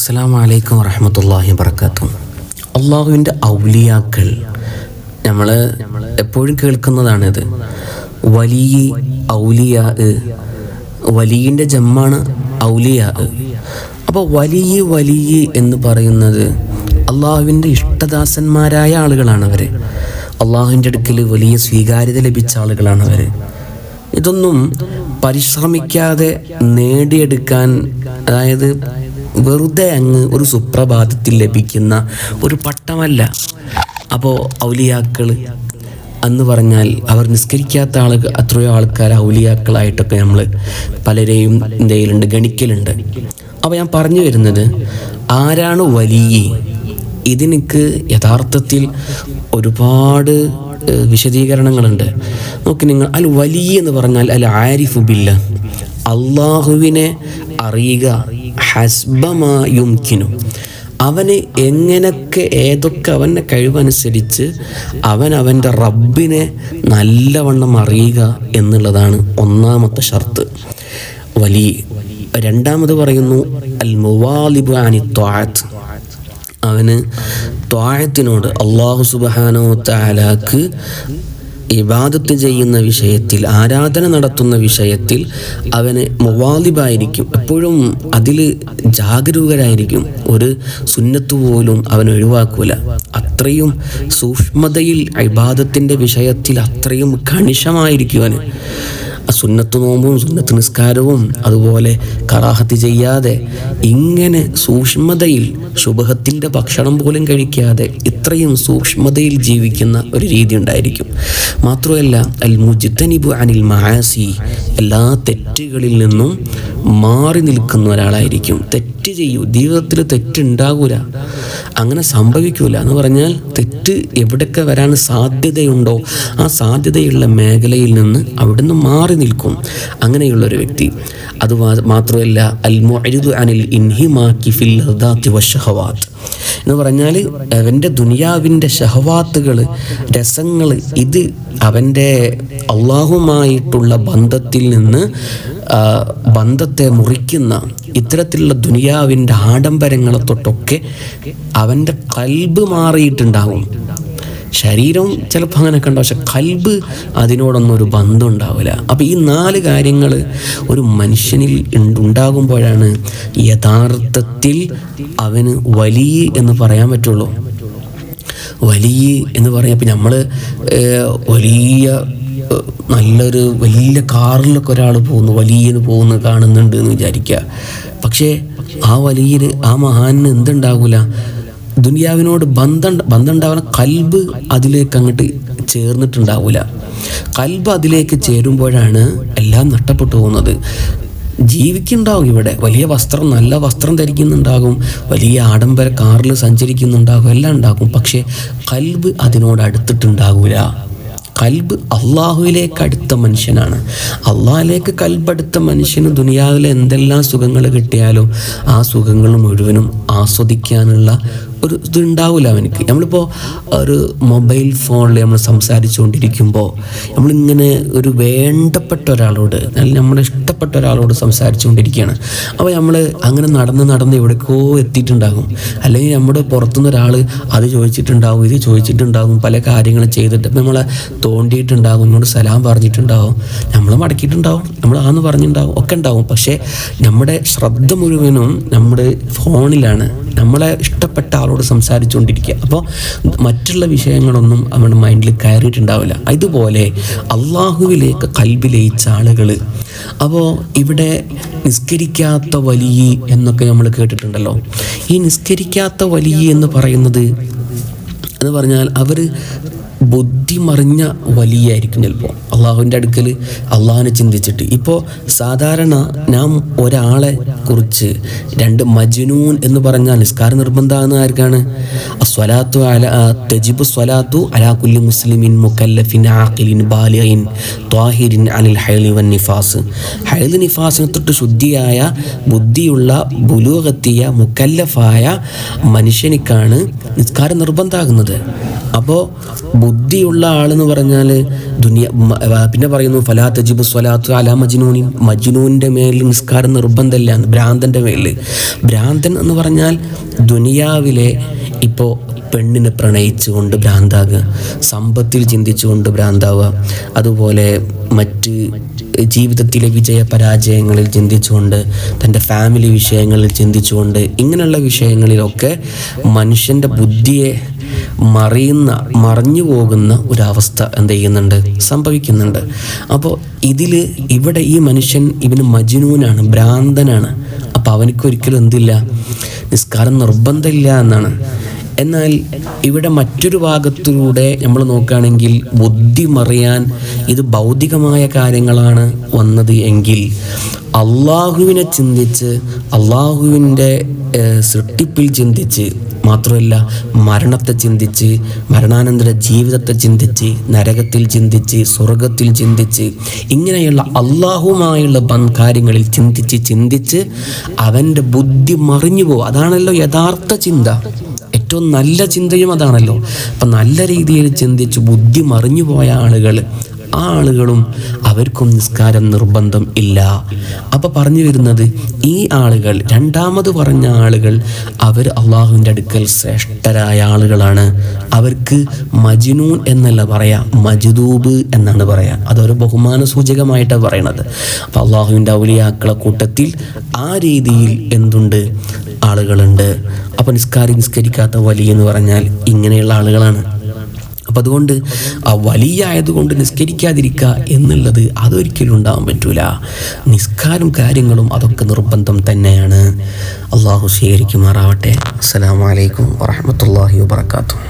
അസ്സലാമു അലൈക്കും വറഹ്മത്തുള്ളാഹി വബറകാതുഹു. അള്ളാഹുവിൻ്റെ ഔലിയാക്കൾ നമ്മൾ എപ്പോഴും കേൾക്കുന്നതാണിത്. വലിയ ഔലിയാ, വലിയിൻ്റെ ജമ്മാണ് ഔലിയാ. അപ്പോൾ വലിയ എന്ന് പറയുന്നത് അള്ളാഹുവിൻ്റെ ഇഷ്ടദാസന്മാരായ ആളുകളാണവർ. അള്ളാഹുവിൻ്റെ അടുക്കൽ വലിയ സ്വീകാര്യത ലഭിച്ച ആളുകളാണവർ. ഇതൊന്നും പരിശ്രമിക്കാതെ നേടിയെടുക്കാൻ, അതായത് വെറുതെ അങ്ങ് ഒരു സുപ്രഭാതത്തിൽ ലഭിക്കുന്ന ഒരു പട്ടമല്ല. അപ്പോൾ ഔലിയാക്കൾ എന്ന് പറഞ്ഞാൽ അവർ നിസ്കരിക്കാത്ത ആളുകൾ, എത്രയോ ആൾക്കാർ ഔലിയാക്കളായിട്ടൊക്കെ നമ്മൾ പലരെയും എന്തെയിലുണ്ട്, ഗണിക്കലുണ്ട്. അപ്പോൾ ഞാൻ പറഞ്ഞു വരുന്നത്, ആരാണ് വലിയ? ഇതിനക്ക് യഥാർത്ഥത്തിൽ ഒരുപാട് വിശദീകരണങ്ങളുണ്ട്. നോക്കി നിങ്ങൾ, അൽ വലിയ എന്ന് പറഞ്ഞാൽ അൽ ആരിഫു ബില്ല, അള്ളാഹുവിനെ അറിയുക, ഹസ്ബമാ യുംകിനു, അവന് എങ്ങനെയൊക്കെ ഏതൊക്കെ അവൻ്റെ കഴിവനുസരിച്ച് അവൻ്റെ റബ്ബിനെ നല്ലവണ്ണം അറിയുക എന്നുള്ളതാണ് ഒന്നാമത്തെ ഷർത്ത് വലിയ. രണ്ടാമത് പറയുന്നു അൽ മുവാലിബു അനി ത്വാഅത്ത്, അവന് ത്വാഅത്തിനോട് അല്ലാഹു സുബ്ഹാനഹു വ തആലാക്ക് ഇബാദത്ത് ചെയ്യുന്ന വിഷയത്തിൽ, ആരാധന നടത്തുന്ന വിഷയത്തിൽ അവന് മുവാലിബായിരിക്കും, എപ്പോഴും അതിൽ ജാഗരൂകരായിരിക്കും. ഒരു സുന്നത്ത് പോലും അവൻ ഒഴിവാക്കൂല. അത്രയും സൂക്ഷ്മതയിൽ ഇബാദത്തിൻ്റെ വിഷയത്തിൽ അത്രയും കണിശമായിരിക്കും അവന്. സുന്നത്ത് നോമ്പും സുന്നത്ത് നിസ്കാരവും അതുപോലെ കറാഹത്ത് ചെയ്യാതെ, ഇങ്ങനെ സൂക്ഷ്മതയിൽ, ശുബഹത്തിൻ്റെ ഭക്ഷണം പോലും കഴിക്കാതെ ഇത്രയും സൂക്ഷ്മതയിൽ ജീവിക്കുന്ന ഒരു രീതി ഉണ്ടായിരിക്കും. മാത്രമല്ല അൽ മുജ്തനിബു അനിൽ മആസി, എല്ലാ തെറ്റുകളിൽ നിന്നും മാറി നിൽക്കുന്ന ഒരാളായിരിക്കും. തെറ്റ് ചെയ്യൂ, ജീവിതത്തിൽ തെറ്റുണ്ടാകൂല, അങ്ങനെ സംഭവിക്കൂല എന്ന് പറഞ്ഞാൽ തെറ്റ് എവിടെയൊക്കെ വരാൻ സാധ്യതയുണ്ടോ ആ സാധ്യതയുള്ള മേഖലയിൽ നിന്ന് അവിടുന്ന് മാറി നിൽക്കും, അങ്ങനെയുള്ളൊരു വ്യക്തി. അത് മാത്രമല്ല അൽ മുഅരിദു അനിൽ ഇൻഹിമാക്കി ഫിൽ ലദാത്തി വശഹവാത്ത് എന്ന് പറഞ്ഞാൽ അവൻ്റെ ദുനിയാവിൻ്റെ ഷഹവാത്തുകൾ, രസങ്ങൾ, ഇത് അവൻ്റെ അള്ളാഹുമായിട്ടുള്ള ബന്ധത്തിൽ നിന്ന് ബന്ധത്തെ മുറിക്കുന്ന ഇത്തരത്തിലുള്ള ദുനിയാവിൻ്റെ ആഡംബരങ്ങളെ തൊട്ടൊക്കെ അവൻ്റെ കൽബ് മാറിയിട്ടുണ്ടാകും. ശരീരം ചിലപ്പോൾ അങ്ങനെയൊക്കെ ഉണ്ടാവും, പക്ഷെ കൽബ് അതിനോടൊന്നും ഒരു ബന്ധം ഉണ്ടാവില്ല. അപ്പോൾ ഈ 4 കാര്യങ്ങൾ ഒരു മനുഷ്യനിൽ ഉണ്ടാകുമ്പോഴാണ് യഥാർത്ഥത്തിൽ അവന് വലിയ എന്ന് പറയാൻ പറ്റുള്ളൂ. വലിയ എന്ന് പറയാം, ഇപ്പം നമ്മൾ വലിയ നല്ലൊരു വലിയ കാറിലൊക്കെ ഒരാൾ പോകുന്നു, വലിയന് പോകുന്നു കാണുന്നുണ്ട് എന്ന് വിചാരിക്കുക. പക്ഷേ ആ വലിയ ആ മഹാന് എന്തുണ്ടാകില്ല, ദുനിയാവിനോട് ബന്ധം ഉണ്ടാവുന്ന കൽബ് അതിലേക്ക് അങ്ങോട്ട് ചേർന്നിട്ടുണ്ടാവില്ല. കൽബ് അതിലേക്ക് ചേരുമ്പോഴാണ് എല്ലാം നഷ്ടപ്പെട്ടു പോകുന്നത്. ജീവിക്കുന്നുണ്ടാവും, ഇവിടെ വലിയ വസ്ത്രം, നല്ല വസ്ത്രം ധരിക്കുന്നുണ്ടാകും, വലിയ ആഡംബര കാറിൽ സഞ്ചരിക്കുന്നുണ്ടാകും, എല്ലാം ഉണ്ടാകും. പക്ഷേ കൽബ് അതിനോട് അടുത്തിട്ടുണ്ടാകില്ല. കൽബ് അള്ളാഹുവിലേക്ക് അടുത്ത മനുഷ്യനാണ്. അള്ളാഹിലേക്ക് കൽബടുത്ത മനുഷ്യന് ദുനിയാവിലെ എന്തെല്ലാം സുഖങ്ങൾ കിട്ടിയാലും ആ സുഖങ്ങൾ മുഴുവനും ആസ്വദിക്കാനുള്ള ഒരു ഇതുണ്ടാവില്ല അവനക്ക്. നമ്മളിപ്പോൾ ഒരു മൊബൈൽ ഫോണിൽ നമ്മൾ സംസാരിച്ചുകൊണ്ടിരിക്കുമ്പോൾ നമ്മളിങ്ങനെ ഒരു വേണ്ടപ്പെട്ട ഒരാളോട്, അല്ലെങ്കിൽ നമ്മുടെ ഇഷ്ടപ്പെട്ട ഒരാളോട് സംസാരിച്ചുകൊണ്ടിരിക്കുകയാണ്. അപ്പോൾ നമ്മൾ അങ്ങനെ നടന്ന് എവിടേക്കോ എത്തിയിട്ടുണ്ടാകും. അല്ലെങ്കിൽ നമ്മുടെ പുറത്തുനിന്ന് ഒരാൾ അത് ചോദിച്ചിട്ടുണ്ടാകും, ഇത് ചോദിച്ചിട്ടുണ്ടാകും, പല കാര്യങ്ങളും ചെയ്തിട്ട് നമ്മളെ തോണ്ടിയിട്ടുണ്ടാകും, എന്നോട് സലാം പറഞ്ഞിട്ടുണ്ടാകും, നമ്മൾ മടക്കിയിട്ടുണ്ടാവും, നമ്മൾ ആന്ന് പറഞ്ഞിട്ടുണ്ടാവും, ഒക്കെ ഉണ്ടാവും. പക്ഷേ നമ്മുടെ ശ്രദ്ധ മുഴുവനും നമ്മുടെ ഫോണിലാണ്, നമ്മളെ ഇഷ്ടപ്പെട്ട ആളോട് സംസാരിച്ചുകൊണ്ടിരിക്കുക. അപ്പോൾ മറ്റുള്ള വിഷയങ്ങളൊന്നും അവരുടെ മൈൻഡിൽ കയറിയിട്ടുണ്ടാവില്ല. ഇതുപോലെ അള്ളാഹുവിലേക്ക് കൽബ് ലയിച്ച ആളുകൾ. അപ്പോൾ ഇവിടെ നിസ്കരിക്കാത്ത വലിയ എന്നൊക്കെ നമ്മൾ കേട്ടിട്ടുണ്ടല്ലോ. ഈ നിസ്കരിക്കാത്ത വലിയ എന്ന് പറഞ്ഞാൽ അവർ ബുദ്ധി മറിഞ്ഞ വലിയായിരിക്കും. ചിലപ്പോൾ അള്ളാഹുവിൻ്റെ അടുക്കൽ അള്ളാഹിനെ ചിന്തിച്ചിട്ട്, ഇപ്പോൾ സാധാരണ നാം ഒരാളെ കുറിച്ച് 2 മജ്നൂൻ എന്ന് പറഞ്ഞാൽ നിസ്കാരം നിർബന്ധമാകുന്ന ആർക്കാണ്? സ്വലാത്തു തജിബു സ്വലാത്തു അലാ കുല്ലി മുസ്ലിമിൻ മുക്കല്ലഫിൻ ആഖിലിൻ ബാലിഗിൻ ത്വാഹിരിൻ അനിൽ ഹൈലി വൻ നിഫാസ്. ഹൈല് നിഫാസിനെ തൊട്ട് ശുദ്ധിയായ, ബുദ്ധിയുള്ള, ബുലൂഗെത്തിയ, മുക്കല്ലഫായ മനുഷ്യനിക്കാണ് നിസ്കാരം നിർബന്ധമാകുന്നത്. അപ്പോൾ ബുദ്ധിയുള്ള ആളെന്ന് പറഞ്ഞാൽ പിന്നെ പറയുന്നു ഫലാ തജിബു സ്വലാത്തു അലാ മജ്നൂനിൻ, മജ്നൂനിൻ്റെ മേൽ നിസ്കാരം നിർബന്ധമില്ല, ഭ്രാന്തൻ്റെ മേൽ. ഭ്രാന്തൻ എന്ന് പറഞ്ഞാൽ ദുനിയാവിലെ ഇപ്പോൾ പെണ്ണിനെ പ്രണയിച്ചുകൊണ്ട് ഭ്രാന്താകുക, സമ്പത്തിൽ ചിന്തിച്ചുകൊണ്ട് ഭ്രാന്താവുക, അതുപോലെ മറ്റ് ജീവിതത്തിലെ വിജയ പരാജയങ്ങളിൽ ചിന്തിച്ചുകൊണ്ട്, തൻ്റെ ഫാമിലി വിഷയങ്ങളിൽ ചിന്തിച്ചുകൊണ്ട്, ഇങ്ങനെയുള്ള വിഷയങ്ങളിലൊക്കെ മനുഷ്യൻ്റെ ബുദ്ധിയെ മറിഞ്ഞു പോകുന്ന ഒരവസ്ഥ എന്ത് ചെയ്യുന്നുണ്ട്, സംഭവിക്കുന്നുണ്ട്. അപ്പോൾ ഇവിടെ ഈ മനുഷ്യൻ ഇവന് മജ്നൂനാണ്, ഭ്രാന്തനാണ്. അപ്പോൾ അവനക്കൊരിക്കലും എന്തില്ല, നിസ്കാരം നിർബന്ധമില്ല എന്നാണ്. എന്നാൽ ഇവിടെ മറ്റൊരു ഭാഗത്തിലൂടെ നമ്മൾ നോക്കുകയാണെങ്കിൽ ബുദ്ധി മറിയാൻ ഇത് ഭൗതികമായ കാര്യങ്ങളാണ് വന്നത് എങ്കിൽ അള്ളാഹുവിനെ ചിന്തിച്ച്, അള്ളാഹുവിൻ്റെ സൃഷ്ടിപ്പിൽ ചിന്തിച്ച്, മാത്രമല്ല മരണത്തെ ചിന്തിച്ച്, മരണാനന്തര ജീവിതത്തെ ചിന്തിച്ച്, നരകത്തിൽ ചിന്തിച്ച്, സ്വർഗത്തിൽ ചിന്തിച്ച്, ഇങ്ങനെയുള്ള അള്ളാഹുമായുള്ള കാര്യങ്ങളിൽ ചിന്തിച്ച് അവൻ്റെ ബുദ്ധി മറിഞ്ഞു പോകും. അതാണല്ലോ യഥാർത്ഥ ചിന്ത. ഏറ്റവും നല്ല ചിന്തയും അതാണല്ലോ. അപ്പം നല്ല രീതിയിൽ ചിന്തിച്ച് ബുദ്ധി മറിഞ്ഞു പോയ ആ ആളുകളും അവർക്കും നിസ്കാരം നിർബന്ധം ഇല്ല. അപ്പോൾ പറഞ്ഞു വരുന്നത് ഈ ആളുകൾ, രണ്ടാമത് പറഞ്ഞ ആളുകൾ, അവർ അള്ളാഹുവിൻ്റെ അടുക്കൽ ശ്രേഷ്ഠരായ ആളുകളാണ്. അവർക്ക് മജ്നൂൻ എന്നല്ല പറയാ, മജ്ദൂബ് എന്നാണ് പറയാ. അതൊരു ബഹുമാന സൂചകമായിട്ടാണ് പറയണത്. അപ്പോൾ അള്ളാഹുവിൻ്റെ ഔലിയാക്കളെ കൂട്ടത്തിൽ ആ രീതിയിൽ എന്തുണ്ട്, ആളുകളുണ്ട്. അപ്പോൾ നിസ്കരിക്കാത്ത വലി എന്ന് പറഞ്ഞാൽ ഇങ്ങനെയുള്ള ആളുകളാണ്. അപ്പം അതുകൊണ്ട് ആ വലിയായതുകൊണ്ട് നിസ്കരിക്കാതിരിക്കുക എന്നുള്ളത് അതൊരിക്കലും ഉണ്ടാവാൻ പറ്റൂല. നിസ്കാരം കാര്യങ്ങളും അതൊക്കെ നിർബന്ധം തന്നെയാണ്. അള്ളാഹു സ്വീകരിക്കുമാറാവട്ടെ. അസ്സലാമു അലൈക്കും വറഹ്മത്തുള്ളാഹി വബറകാതുഹു.